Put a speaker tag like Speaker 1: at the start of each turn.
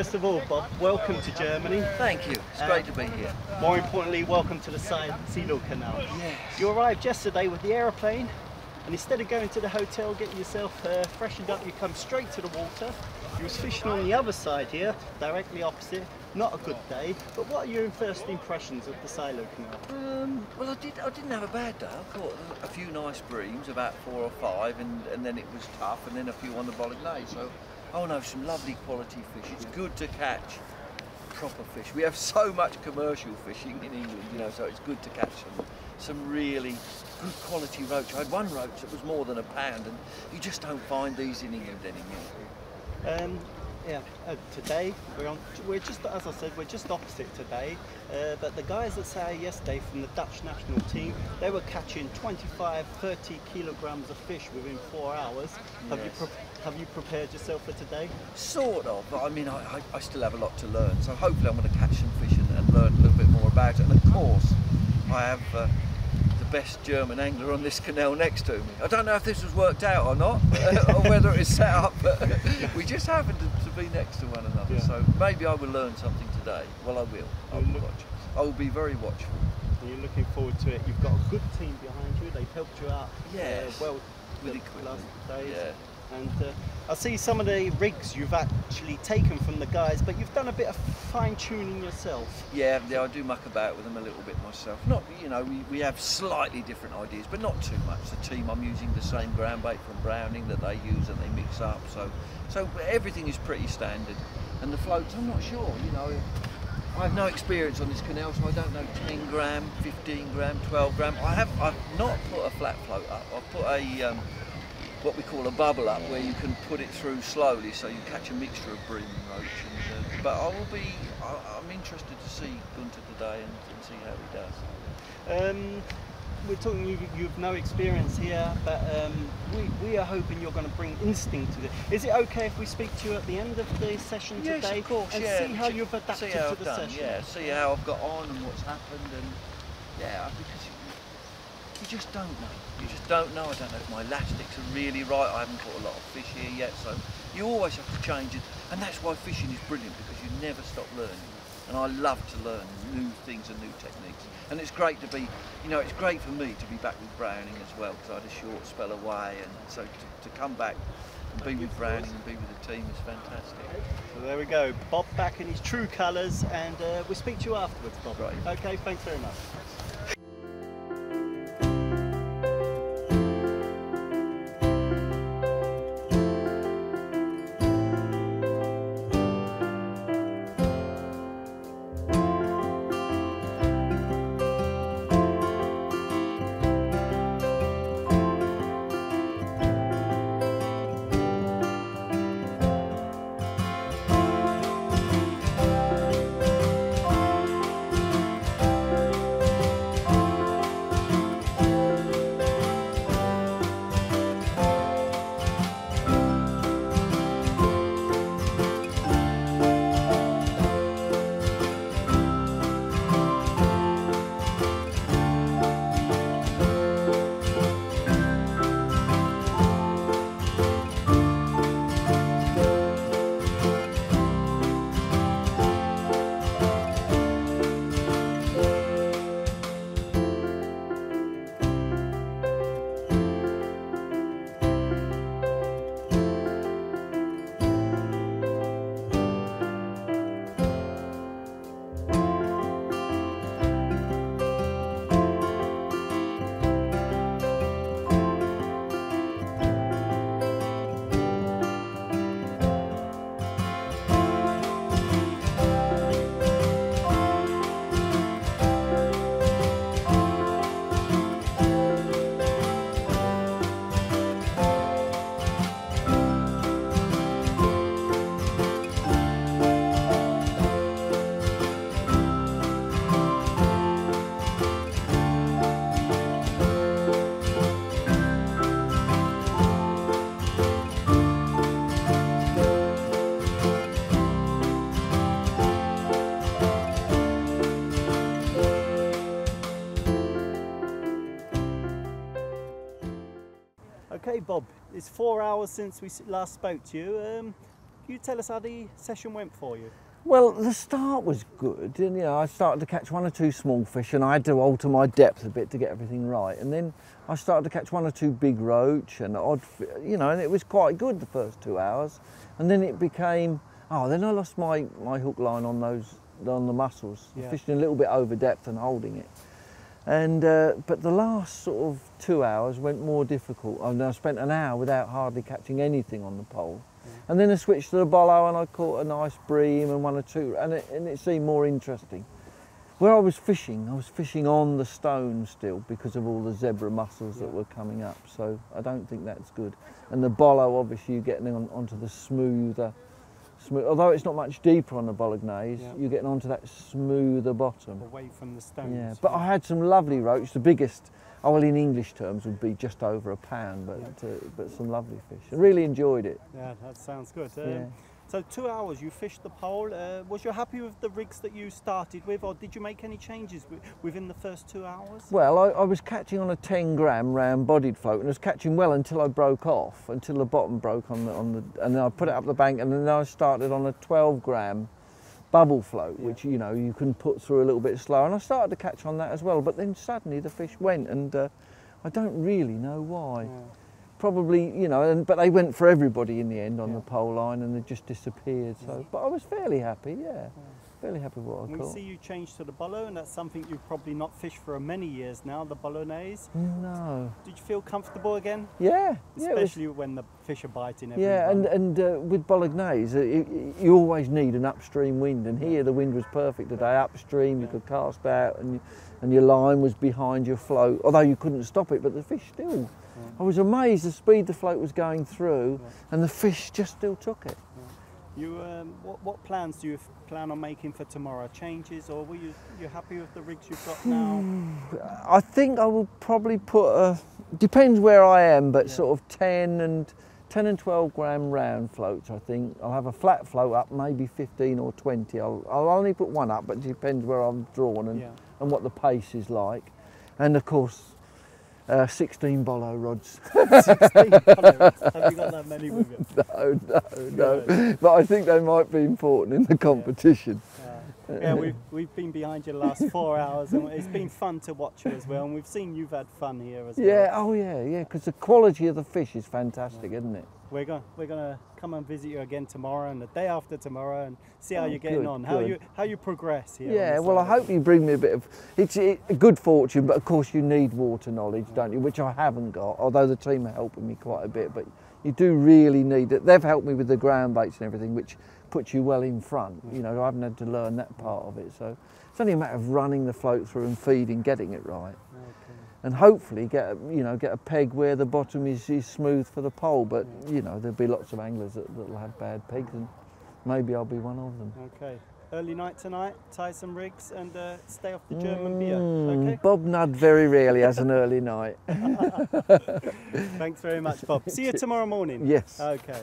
Speaker 1: First of all, Bob, welcome to Germany.
Speaker 2: Thank you. It's great to be here.
Speaker 1: More importantly, welcome to the Silo Canal.
Speaker 2: Yes.
Speaker 1: You arrived yesterday with the aeroplane, and instead of going to the hotel, getting yourself freshened up, you come straight to the water. You was fishing on the other side here, directly opposite. Not a good day, but what are your first impressions of the Silo Canal?
Speaker 2: Well, I didn't have a bad day. I caught a few nice breams, about 4 or 5, and then it was tough, and then a few on the bolognese. So, oh no, some lovely quality fish. It's good to catch proper fish. We have so much commercial fishing in England, you know, so it's good to catch some really good quality roach. I had one roach that was more than £1, and you just don't find these in England anymore.
Speaker 1: Today we're just, as I said, we're just opposite today. But the guys that say yesterday from the Dutch national team, they were catching 25-30 kilograms of fish within 4 hours.
Speaker 2: Yes.
Speaker 1: Have you prepared yourself for today?
Speaker 2: Sort of, but I mean, I still have a lot to learn. So hopefully I'm going to catch some fish and learn a little bit more about it. And of course, I have the best German angler on this canal next to me. I don't know if this was worked out or not, or whether it's set up, but we just happened to be next to one another.
Speaker 1: Yeah.
Speaker 2: So maybe I will learn something today. Well, I will. I will be very watchful.
Speaker 1: And you're looking forward to it. You've got a good team behind you. They've helped you out well
Speaker 2: with
Speaker 1: the
Speaker 2: equipment.
Speaker 1: last days.
Speaker 2: Yeah.
Speaker 1: And I see some of the rigs you've actually taken from the guys, but you've done a bit of fine-tuning yourself.
Speaker 2: Yeah, I do muck about with them a little bit myself. Not, you know, we have slightly different ideas, but not too much. The team, I'm using the same ground bait from Browning that they use and they mix up. So everything is pretty standard. And the floats, I'm not sure, you know. I have no experience on this canal, so I don't know 10 gram, 15 gram, 12 gram. I've not put a flat float up. I've put a what we call a bubble up, where you can put it through slowly, so you catch a mixture of bream and roach. And, but I'm interested to see Gunter today and see how he does.
Speaker 1: We're talking, you've no experience here, but we are hoping you're going to bring instinct to it. Is it okay if we speak to you at the end of the session today?
Speaker 2: Yes, of course,
Speaker 1: and see how you've adapted to the session?
Speaker 2: Yeah, see how I've got on and what's happened, and yeah, because you just don't know. You just don't know. I don't know if my elastics are really right. I haven't caught a lot of fish here yet, so you always have to change it. And that's why fishing is brilliant, because you never stop learning. And I love to learn new things and new techniques. And it's great to be, you know, it's great for me to be back with Browning as well, because I had a short spell away, and so to come back and be with Browning and be with the team is fantastic.
Speaker 1: So there we go, Bob back in his true colours, and we'll speak to you afterwards, Bob.
Speaker 2: Right.
Speaker 1: Okay, thanks very much. Okay, Bob, it's 4 hours since we last spoke to you. you tell us how the session went for you?
Speaker 2: Well, the start was good, and I started to catch 1 or 2 small fish, and I had to alter my depth a bit to get everything right. And then I started to catch 1 or 2 big roach and and it was quite good the first 2 hours. And then it became, then I lost my hook line on the mussels, fishing a little bit over depth and holding it. And but the last sort of 2 hours went more difficult. I spent an hour without hardly catching anything on the pole. And then I switched to the bolo and I caught a nice bream and 1 or 2, and it seemed more interesting. Where I was fishing on the stone still because of all the zebra mussels that were coming up, so I don't think that's good. And the bolo, obviously, you're getting onto the smoother, although it's not much deeper on the bolognese, you're getting onto that smoother bottom.
Speaker 1: Away from the stones.
Speaker 2: Yeah, but I had some lovely roach, the biggest, well, in English terms would be just over £1, but some lovely fish. I really enjoyed it.
Speaker 1: Yeah, that sounds good. So 2 hours you fished the pole. Was you happy with the rigs that you started with, or did you make any changes within the first 2 hours?
Speaker 2: Well, I was catching on a 10-gram round-bodied float, and I was catching well until I broke off, until the bottom broke on the, and then I put it up the bank, and then I started on a 12-gram bubble float, which you can put through a little bit slower, and I started to catch on that as well. But then suddenly the fish went, and I don't really know why. Probably, but they went for everybody in the end on the pole line, and they just disappeared. So, but I was fairly happy, fairly happy with what I caught.
Speaker 1: We see you change to the bolo, and that's something you've probably not fished for many years now, the bolognese.
Speaker 2: No.
Speaker 1: Did you feel comfortable again?
Speaker 2: Yeah.
Speaker 1: Especially when the fish are biting every
Speaker 2: and with bolognese, you always need an upstream wind, and here the wind was perfect today. Upstream, you could cast out, and your line was behind your float, although you couldn't stop it, but the fish still. I was amazed the speed the float was going through, and the fish just still took it.
Speaker 1: You, what plans do you plan on making for tomorrow? Changes, or were you happy with the rigs you've got now?
Speaker 2: I think I will probably put depends where I am, but sort of 10 and 12-gram round floats. I think I'll have a flat float up, maybe 15 or 20. I'll only put 1 up, but it depends where I'm drawn and what the pace is like, and of course. 16 bolo rods.
Speaker 1: 16 bolo rods. Have you got that many with you?
Speaker 2: No. But I think they might be important in the competition.
Speaker 1: We've been behind you the last 4 hours, and it's been fun to watch you as well. And we've seen you've had fun here as well.
Speaker 2: Yeah. Because the quality of the fish is fantastic, isn't it?
Speaker 1: We're gonna come and visit you again tomorrow and the day after tomorrow, and see how you're getting on, how you progress here.
Speaker 2: Yeah, well, I hope you bring me a bit of. It's a good fortune, but of course you need water knowledge, don't you? Which I haven't got, although the team are helping me quite a bit. But you do really need it. They've helped me with the ground baits and everything, which puts you well in front. I haven't had to learn that part of it, so it's only a matter of running the float through and feeding, getting it right. And hopefully get a peg where the bottom is smooth for the pole. But there'll be lots of anglers that'll have bad pegs, and maybe I'll be one of them.
Speaker 1: Okay. Early night tonight, tie some rigs and stay off the German beer. Okay.
Speaker 2: Bob Nudd very rarely has an early night.
Speaker 1: Thanks very much, Bob. See you tomorrow morning.
Speaker 2: Yes.
Speaker 1: Okay.